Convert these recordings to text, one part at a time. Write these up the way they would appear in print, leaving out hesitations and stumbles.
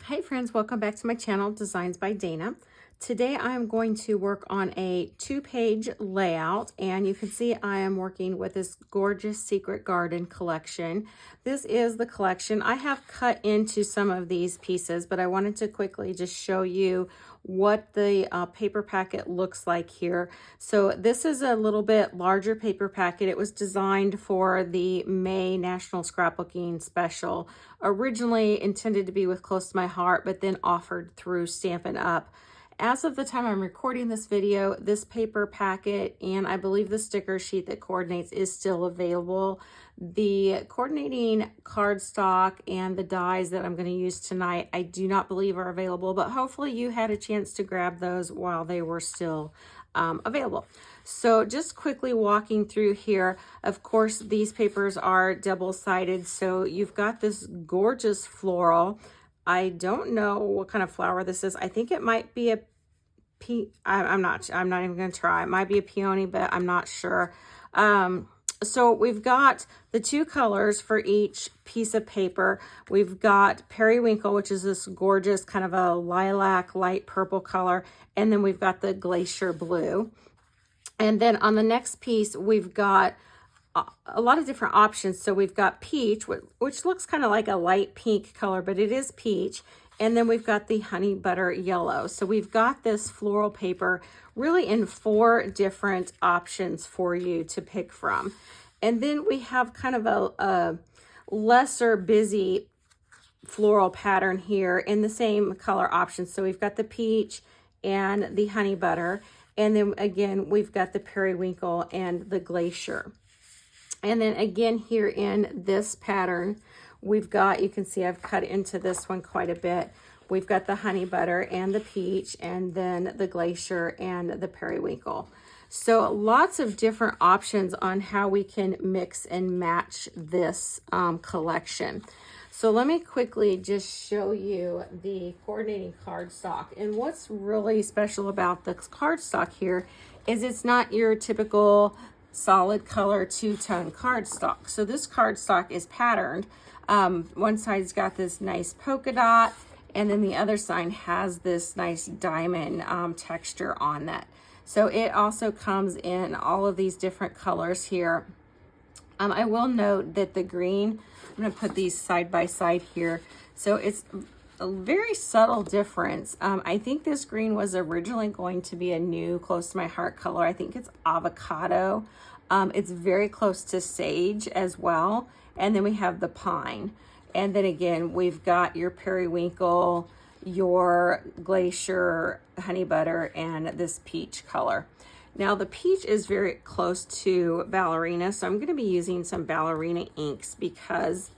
Hi friends, welcome back to my channel, Designs by Dana. Today I'm going to work on a 2-page layout, and you can see I am working with this gorgeous Secret Garden collection. This is the collection. I have cut into some of these pieces, but I wanted to quickly just show you what the paper packet looks like here. So this is a little bit larger paper packet. It was designed for the May National Scrapbooking Special. Originally intended to be with Close to My Heart, but then offered through Stampin' Up. As of the time I'm recording this video, this paper packet and I believe the sticker sheet that coordinates is still available. The coordinating cardstock and the dies that I'm going to use tonight, I do not believe are available, but hopefully you had a chance to grab those while they were still available. So just quickly walking through here, of course, these papers are double-sided, so you've got this gorgeous floral. I don't know what kind of flower this is. I think it might be a I'm not even going to try. It might be a peony, but I'm not sure. So we've got the two colors for each piece of paper. We've got Periwinkle, which is this gorgeous kind of a lilac light purple color. And then we've got the Glacier Blue. And then on the next piece, we've got a lot of different options. So we've got peach, which looks kind of like a light pink color, but it is peach. And then we've got the honey butter yellow. So we've got this floral paper really in 4 different options for you to pick from. And then we have kind of a lesser busy floral pattern here in the same color options. So we've got the peach and the honey butter. And then again, we've got the periwinkle and the glacier. And then again, here in this pattern, we've got, you can see I've cut into this one quite a bit. We've got the honey butter and the peach, and then the glacier and the periwinkle. So lots of different options on how we can mix and match this collection. So let me quickly just show you the coordinating cardstock. And what's really special about the cardstock here is it's not your typical solid color 2-tone cardstock. So this cardstock is patterned. One side's got this nice polka dot, and then the other side has this nice diamond texture on that. So it also comes in all of these different colors here. I will note that the green, I'm going to put these side by side here. So it's a very subtle difference. I think this green was originally going to be a new Close to My Heart color. I think it's avocado. It's very close to sage as well. And then we have the pine. And then again, we've got your periwinkle, your glacier, honey butter, and this peach color. Now the peach is very close to Ballerina, so I'm going to be using some Ballerina inks because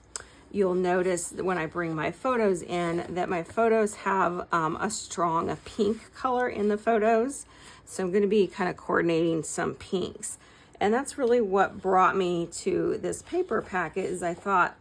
you'll notice when I bring my photos in that my photos have a strong pink color in the photos. So I'm going to be kind of coordinating some pinks. And that's really what brought me to this paper packet is I thought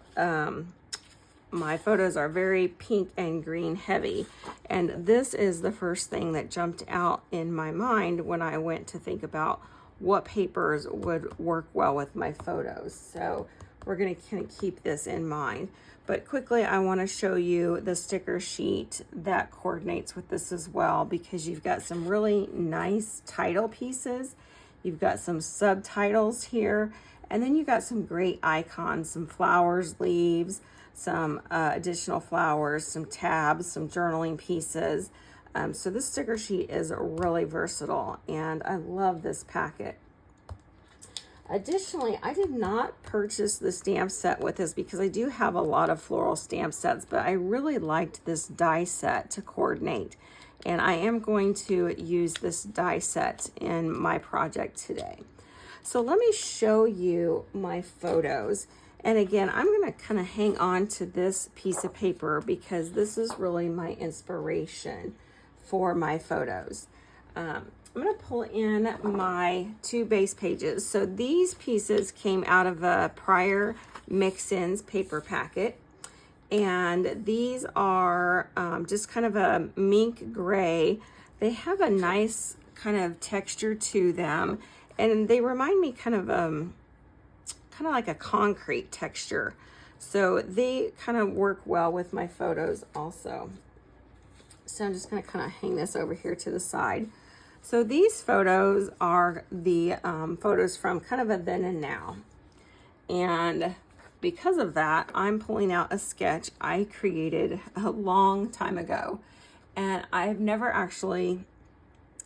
my photos are very pink and green heavy. And this is the first thing that jumped out in my mind when I went to think about what papers would work well with my photos. So we're going to kind of keep this in mind. But quickly, I want to show you the sticker sheet that coordinates with this as well, because you've got some really nice title pieces. You've got some subtitles here, and then you've got some great icons, some flowers, leaves, some additional flowers, some tabs, some journaling pieces. So this sticker sheet is really versatile, and I love this packet. Additionally, I did not purchase the stamp set with this because I do have a lot of floral stamp sets, but I really liked this die set to coordinate. And I am going to use this die set in my project today. So let me show you my photos. And again, I'm going to kind of hang on to this piece of paper because this is really my inspiration for my photos. I'm going to pull in my 2 base pages. So these pieces came out of a prior Mix-Ins paper packet. And these are just kind of a mink gray. They have a nice kind of texture to them, and they remind me kind of like a concrete texture. So they kind of work well with my photos also. So I'm just going to kind of hang this over here to the side. So these photos are the photos from kind of a then and now. And because of that, I'm pulling out a sketch I created a long time ago. And I've never actually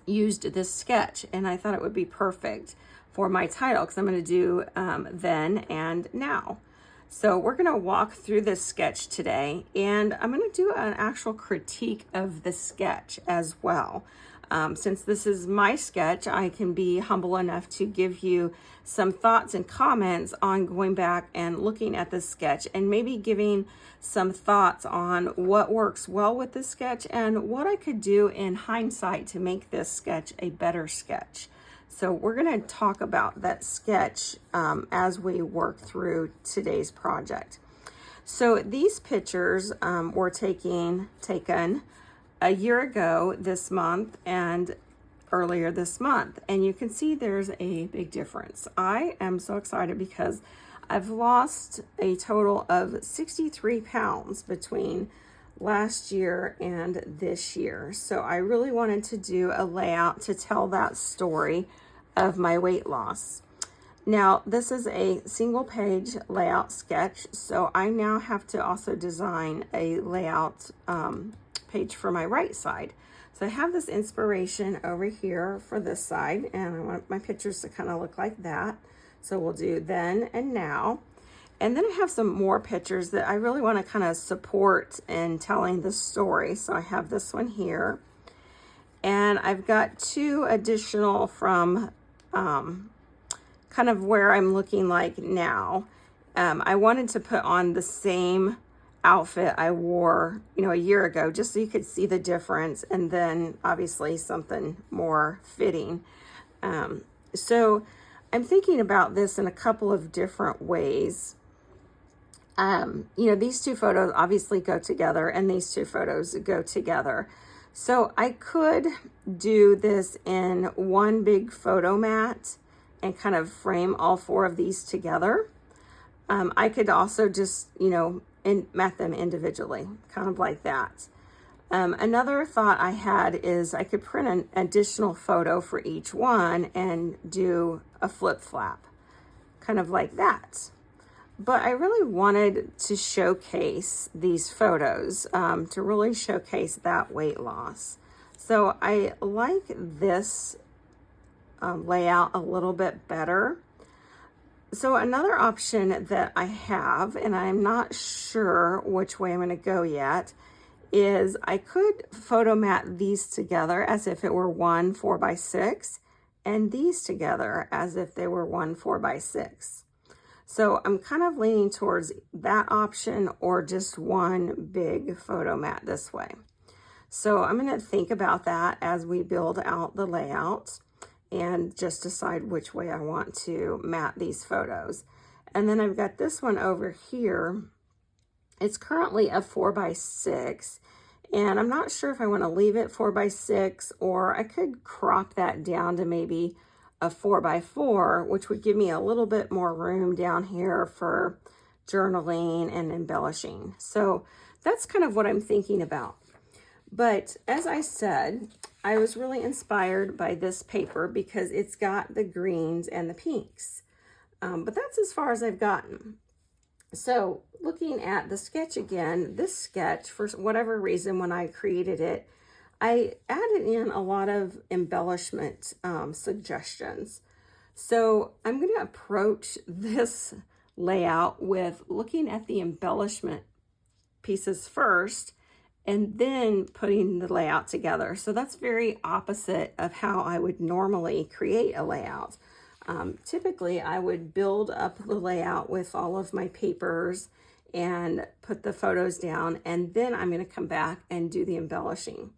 used this sketch. And I thought it would be perfect for my title because I'm going to do then and now. So we're going to walk through this sketch today, and I'm going to do an actual critique of the sketch as well. Since this is my sketch, I can be humble enough to give you some thoughts and comments on going back and looking at this sketch and maybe giving some thoughts on what works well with this sketch and what I could do in hindsight to make this sketch a better sketch. So we're going to talk about that sketch as we work through today's project. So these pictures were taken a year ago this month and earlier this month. And you can see there's a big difference. I am so excited because I've lost a total of 63 pounds between last year and this year. So I really wanted to do a layout to tell that story of my weight loss. Now, this is a single page layout sketch, so I now have to also design a layout page for my right side. So I have this inspiration over here for this side, and I want my pictures to kind of look like that. So we'll do then and now. And then I have some more pictures that I really want to kind of support in telling the story. So I have this one here. And I've got two additional from kind of where I'm looking like now. I wanted to put on the same outfit I wore, a year ago, just so you could see the difference, and then obviously something more fitting. So I'm thinking about this in a couple of different ways. These two photos obviously go together, and these two photos go together. So I could do this in one big photo mat and kind of frame all four of these together. I could also just, mat them individually, kind of like that. Another thought I had is I could print an additional photo for each one and do a flip flap, kind of like that. But I really wanted to showcase these photos, to really showcase that weight loss. So I like this layout a little bit better. So another option that I have, and I'm not sure which way I'm going to go yet, is I could photo mat these together as if it were one 4x6, and these together as if they were one 4x6. So I'm kind of leaning towards that option or just one big photo mat this way. So I'm going to think about that as we build out the layout and just decide which way I want to mat these photos. And then I've got this one over here. It's currently a 4x6, and I'm not sure if I want to leave it 4x6 or I could crop that down to maybe a 4x4, which would give me a little bit more room down here for journaling and embellishing. So that's kind of what I'm thinking about. But as I said, I was really inspired by this paper because it's got the greens and the pinks. But that's as far as I've gotten. So looking at the sketch again, this sketch, for whatever reason, when I created it, I added in a lot of embellishment suggestions. So I'm going to approach this layout with looking at the embellishment pieces first and then putting the layout together. So that's very opposite of how I would normally create a layout. Typically, I would build up the layout with all of my papers and put the photos down, and then I'm going to come back and do the embellishing.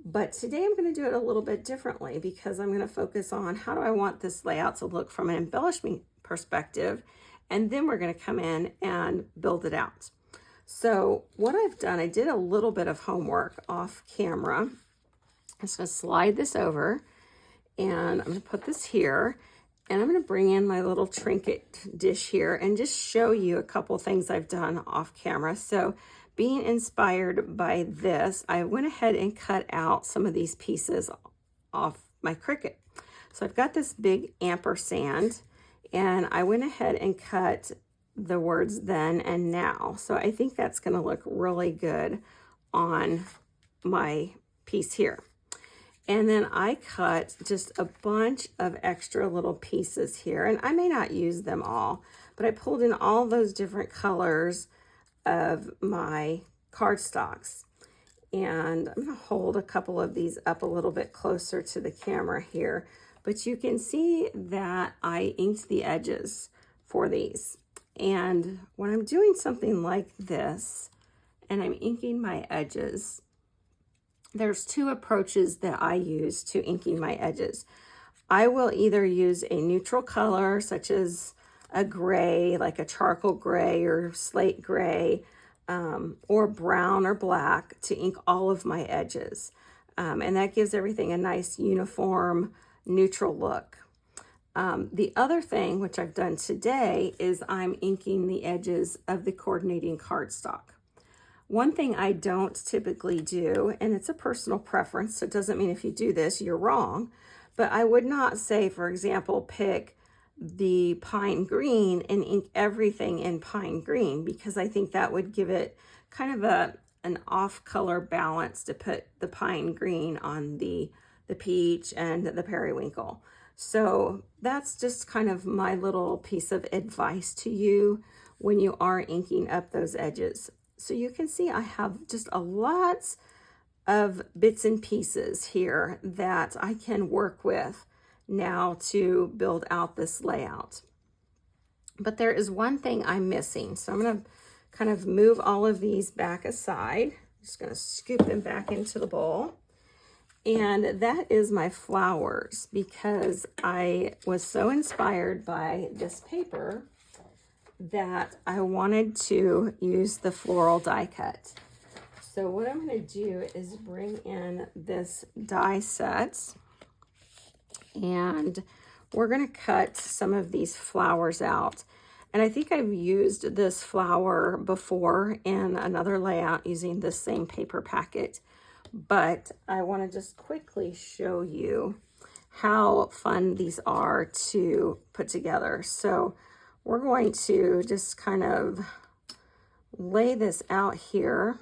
But today I'm going to do it a little bit differently because I'm going to focus on how do I want this layout to look from an embellishment perspective, and then we're going to come in and build it out. So what I've done, I did a little bit of homework off camera. I'm just going to slide this over, and I'm going to put this here, and I'm going to bring in my little trinket dish here and just show you a couple things I've done off camera. So being inspired by this, I went ahead and cut out some of these pieces off my Cricut. So I've got this big ampersand, and I went ahead and cut the words then and now. So I think that's going to look really good on my piece here. And then I cut just a bunch of extra little pieces here, and I may not use them all, but I pulled in all those different colors of my cardstocks. And I'm going to hold a couple of these up a little bit closer to the camera here, but you can see that I inked the edges for these. And when I'm doing something like this and I'm inking my edges, there's two approaches that I use to inking my edges. I will either use a neutral color, such as a gray, like a charcoal gray or slate gray, or brown or black, to ink all of my edges. And that gives everything a nice uniform neutral look. The other thing, which I've done today, is I'm inking the edges of the coordinating cardstock. One thing I don't typically do, and it's a personal preference, so it doesn't mean if you do this, you're wrong, but I would not say, for example, pick the pine green and ink everything in pine green, because I think that would give it kind of an off color balance to put the pine green on the peach and the periwinkle. So that's just kind of my little piece of advice to you when you are inking up those edges. So you can see I have just a lot of bits and pieces here that I can work with now to build out this layout. But there is one thing I'm missing. So I'm going to kind of move all of these back aside. I'm just going to scoop them back into the bowl. And that is my flowers, because I was so inspired by this paper that I wanted to use the floral die cut. So what I'm going to do is bring in this die set, and we're going to cut some of these flowers out. And I think I've used this flower before in another layout using this same paper packet, but I want to just quickly show you how fun these are to put together. So we're going to just kind of lay this out here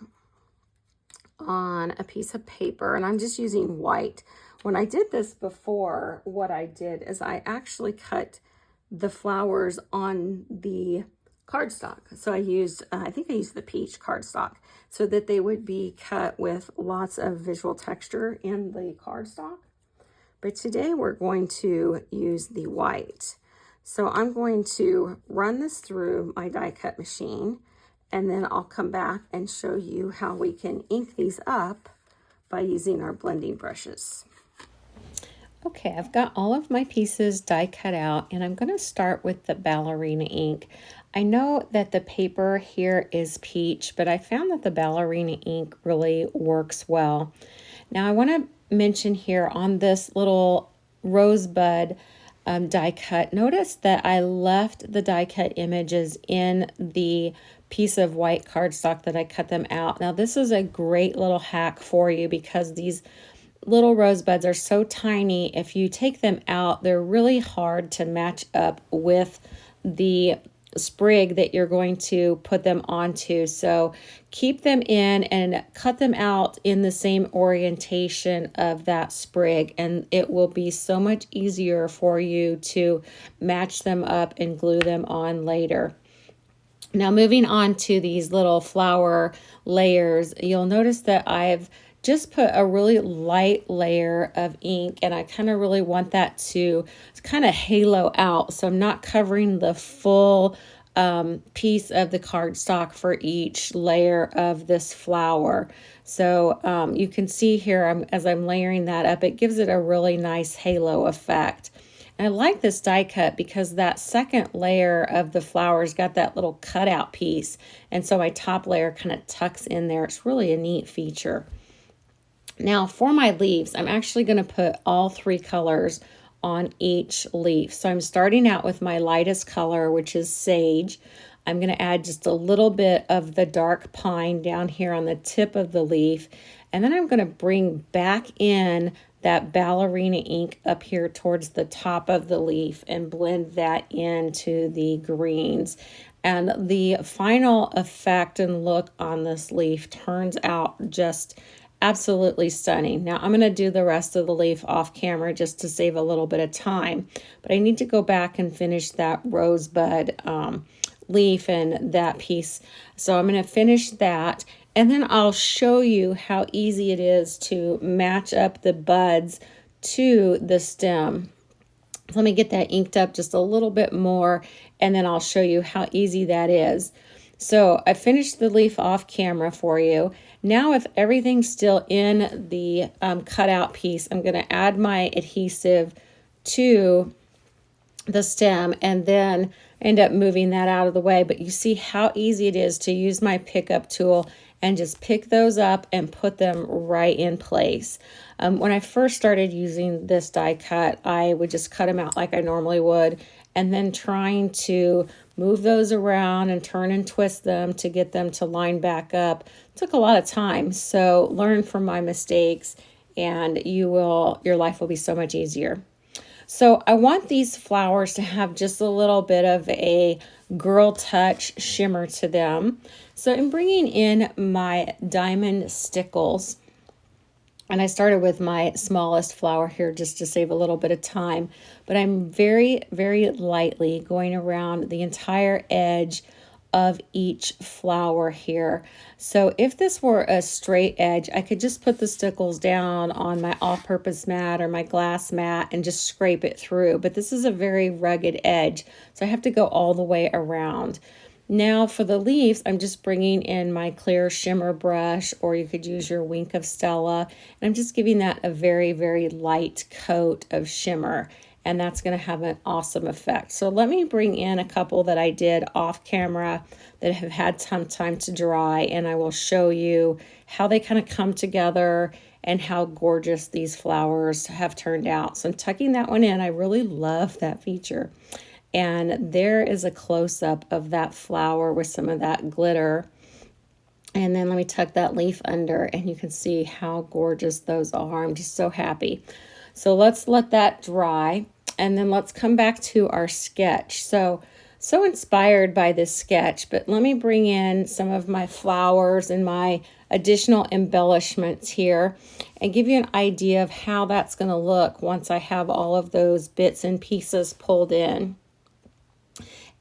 on a piece of paper, and I'm just using white. When I did this before, what I did is I actually cut the flowers on the cardstock. So I used, I think I used the peach cardstock, so that they would be cut with lots of visual texture in the cardstock. But today we're going to use the white. So I'm going to run this through my die cut machine, and then I'll come back and show you how we can ink these up by using our blending brushes. Okay, I've got all of my pieces die cut out, and I'm going to start with the Ballerina ink. I know that the paper here is peach, but I found that the Ballerina ink really works well. Now I want to mention here on this little rosebud die cut, notice that I left the die cut images in the piece of white cardstock that I cut them out. Now this is a great little hack for you, because these little rosebuds are so tiny. If you take them out, they're really hard to match up with the sprig that you're going to put them onto. So keep them in and cut them out in the same orientation of that sprig, and it will be so much easier for you to match them up and glue them on later. Now moving on to these little flower layers, you'll notice that I've just put a really light layer of ink, and I kind of really want that to kind of halo out. So I'm not covering the full piece of the cardstock for each layer of this flower. So you can see here, as I'm layering that up, it gives it a really nice halo effect. And I like this die cut because that second layer of the flowers got that little cutout piece, and so my top layer kind of tucks in there. It's really a neat feature. Now for my leaves, I'm actually going to put all three colors on each leaf. So I'm starting out with my lightest color, which is sage. I'm going to add just a little bit of the dark pine down here on the tip of the leaf. And then I'm going to bring back in that Ballerina ink up here towards the top of the leaf and blend that into the greens. And the final effect and look on this leaf turns out just absolutely stunning. Now I'm going to do the rest of the leaf off camera just to save a little bit of time, but I need to go back and finish that rosebud leaf and that piece. So I'm going to finish that, and then I'll show you how easy it is to match up the buds to the stem. Let me get that inked up just a little bit more, and then I'll show you how easy that is. So I finished the leaf off camera for you. Now with everything still in the cutout piece, I'm going to add my adhesive to the stem and then end up moving that out of the way. But you see how easy it is to use my pickup tool and just pick those up and put them right in place. When I first started using this die cut, I would just cut them out like I normally would, and then trying to move those around and turn and twist them to get them to line back up took a lot of time. So learn from my mistakes and your life will be so much easier. So I want these flowers to have just a little bit of a girl touch shimmer to them. So I'm bringing in my diamond Stickles, and I started with my smallest flower here just to save a little bit of time, but I'm very, very lightly going around the entire edge of each flower here. So if this were a straight edge, I could just put the Stickles down on my all-purpose mat or my glass mat and just scrape it through. But this is a very rugged edge, so I have to go all the way around. Now for the leaves, I'm just bringing in my clear shimmer brush, or you could use your Wink of Stella, and I'm just giving that a very, very light coat of shimmer. And that's going to have an awesome effect. So let me bring in a couple that I did off camera that have had some time to dry, and I will show you how they kind of come together and how gorgeous these flowers have turned out. So I'm tucking that one in. I really love that feature. And there is a close-up of that flower with some of that glitter. And then let me tuck that leaf under, and you can see how gorgeous those are. I'm just so happy. So let's let that dry, and then let's come back to our sketch. So inspired by this sketch, but let me bring in some of my flowers and my additional embellishments here and give you an idea of how that's going to look once I have all of those bits and pieces pulled in.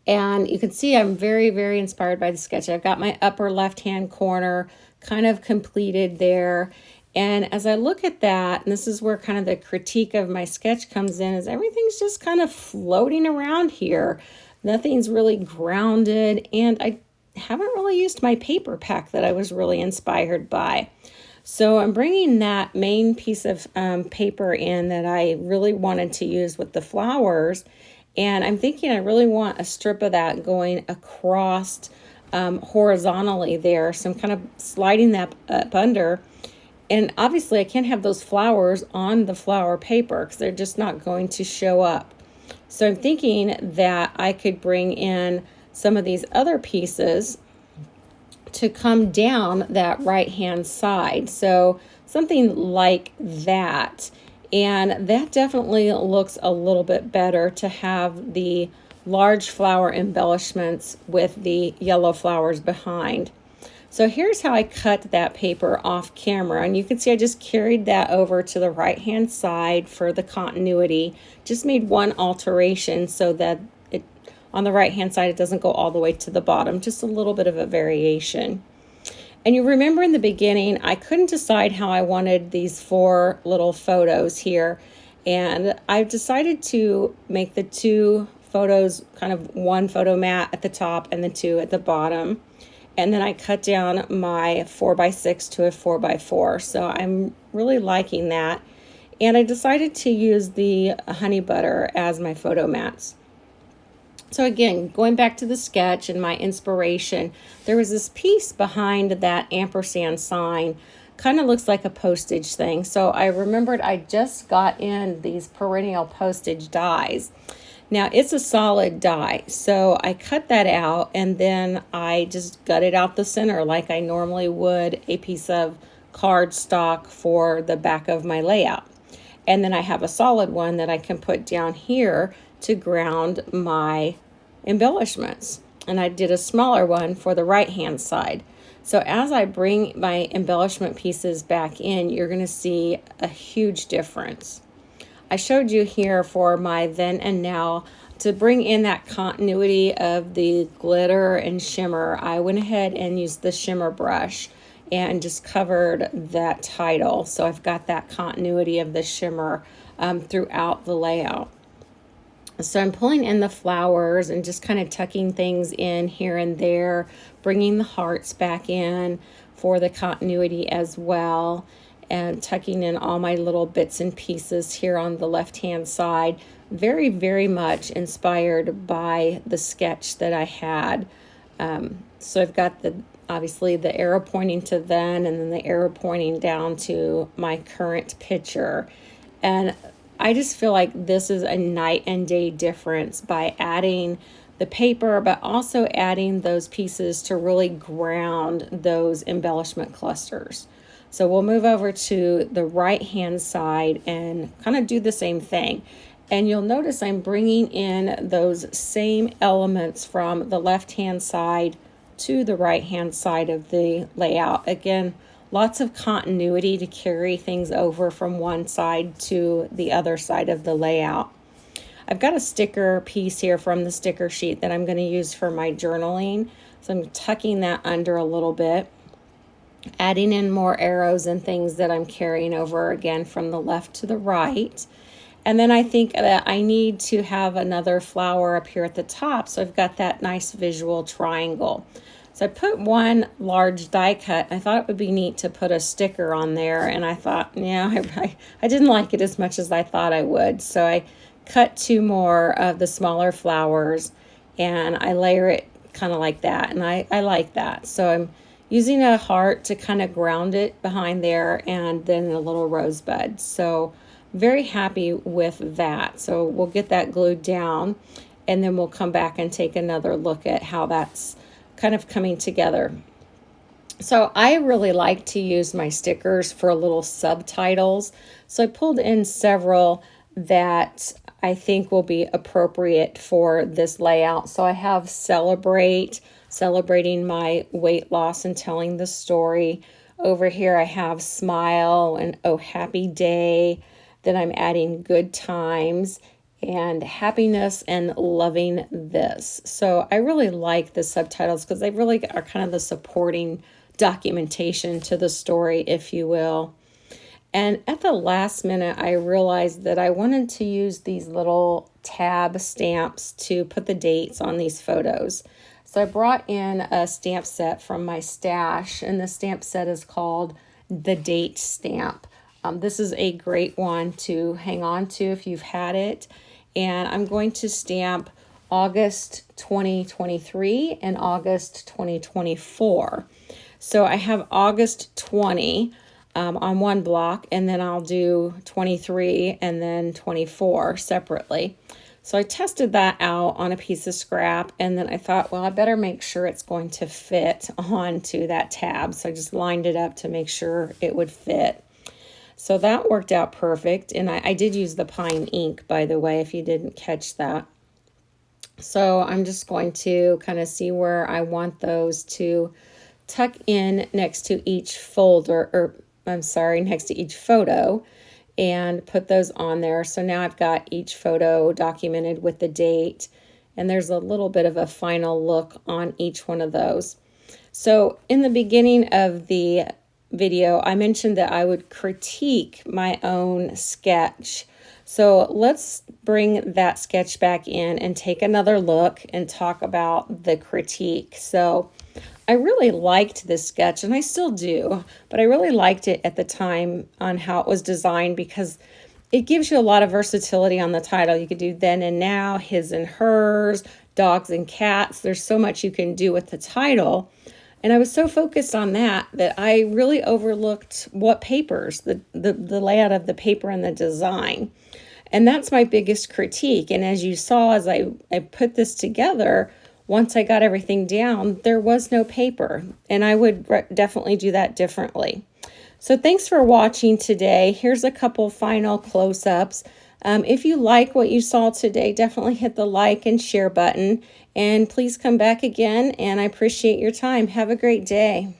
And you can see I'm very, very inspired by the sketch. I've got my upper left-hand corner kind of completed there. And as I look at that, and this is where kind of the critique of my sketch comes in, is everything's just kind of floating around here. Nothing's really grounded, and I haven't really used my paper pack that I was really inspired by. So I'm bringing that main piece of paper in that I really wanted to use with the flowers, and I'm thinking I really want a strip of that going across horizontally there. So I'm kind of sliding that up under. And obviously I can't have those flowers on the flower paper because they're just not going to show up. So I'm thinking that I could bring in some of these other pieces to come down that right-hand side. So something like that. And that definitely looks a little bit better to have the large flower embellishments with the yellow flowers behind. So here's how I cut that paper off camera, and you can see I just carried that over to the right hand side for the continuity. Just made one alteration so that it on the right hand side it doesn't go all the way to the bottom, just a little bit of a variation. And you remember in the beginning I couldn't decide how I wanted these 4 little photos here, and I've decided to make the 2 photos kind of one photo mat at the top and the 2 at the bottom. And then I cut down my 4x6 to a 4x4. So I'm really liking that. And I decided to use the honey butter as my photo mats. So again, going back to the sketch and my inspiration, there was this piece behind that ampersand sign. Kind of looks like a postage thing. So I remembered I just got in these Perennial postage dies. Now it's a solid die, so I cut that out and then I just gutted out the center like I normally would a piece of cardstock for the back of my layout. And then I have a solid one that I can put down here to ground my embellishments. And I did a smaller one for the right hand side. So as I bring my embellishment pieces back in, you're going to see a huge difference. I showed you here for my then and now to bring in that continuity of the glitter and shimmer. I went ahead and used the shimmer brush and just covered that title. So I've got that continuity of the shimmer throughout the layout. So I'm pulling in the flowers and just kind of tucking things in here and there, bringing the hearts back in for the continuity as well, and tucking in all my little bits and pieces here on the left-hand side. Very, very much inspired by the sketch that I had. So I've got obviously the arrow pointing to then, and then the arrow pointing down to my current picture. And I just feel like this is a night and day difference by adding the paper, but also adding those pieces to really ground those embellishment clusters. So we'll move over to the right hand side and kind of do the same thing. And you'll notice I'm bringing in those same elements from the left hand side to the right hand side of the layout. Again, lots of continuity to carry things over from one side to the other side of the layout. I've got a sticker piece here from the sticker sheet that I'm going to use for my journaling. So I'm tucking that under a little bit, adding in more arrows and things that I'm carrying over again from the left to the right. And then I think that I need to have another flower up here at the top. So I've got that nice visual triangle. So I put one large die cut. I thought it would be neat to put a sticker on there. And I thought, yeah, I didn't like it as much as I thought I would. So I cut two more of the smaller flowers and I layer it kind of like that. And I like that. So I'm using a heart to kind of ground it behind there, and then a little rosebud. So very happy with that. So we'll get that glued down and then we'll come back and take another look at how that's kind of coming together. So I really like to use my stickers for little subtitles. So I pulled in several that I think will be appropriate for this layout. So I have celebrating my weight loss and telling the story. Over here I have smile and oh happy day. Then I'm adding good times and happiness and loving this. So I really like the subtitles because they really are kind of the supporting documentation to the story, if you will. And at the last minute, I realized that I wanted to use these little tab stamps to put the dates on these photos. So I brought in a stamp set from my stash, and the stamp set is called the Date Stamp. This is a great one to hang on to if you've had it. And I'm going to stamp August 2023 and August 2024. So I have August 20 on one block, and then I'll do 23 and then 24 separately. So I tested that out on a piece of scrap, and then I thought, well, I better make sure it's going to fit onto that tab. So I just lined it up to make sure it would fit. So that worked out perfect, and I did use the pine ink, by the way, if you didn't catch that. So I'm just going to kind of see where I want those to tuck in next to each next to each photo, and put those on there. So now I've got each photo documented with the date, and there's a little bit of a final look on each one of those. So in the beginning of the video, I mentioned that I would critique my own sketch. So let's bring that sketch back in and take another look and talk about the critique. So I really liked this sketch, and I still do, but I really liked it at the time on how it was designed because it gives you a lot of versatility on the title. You could do then and now, his and hers, dogs and cats. There's so much you can do with the title. And I was so focused on that I really overlooked what papers, the layout of the paper and the design. And that's my biggest critique. And as you saw, as I put this together, once I got everything down, there was no paper. And I would definitely do that differently. So thanks for watching today. Here's a couple final close-ups. If you like what you saw today, definitely hit the like and share button. And please come back again, and I appreciate your time. Have a great day.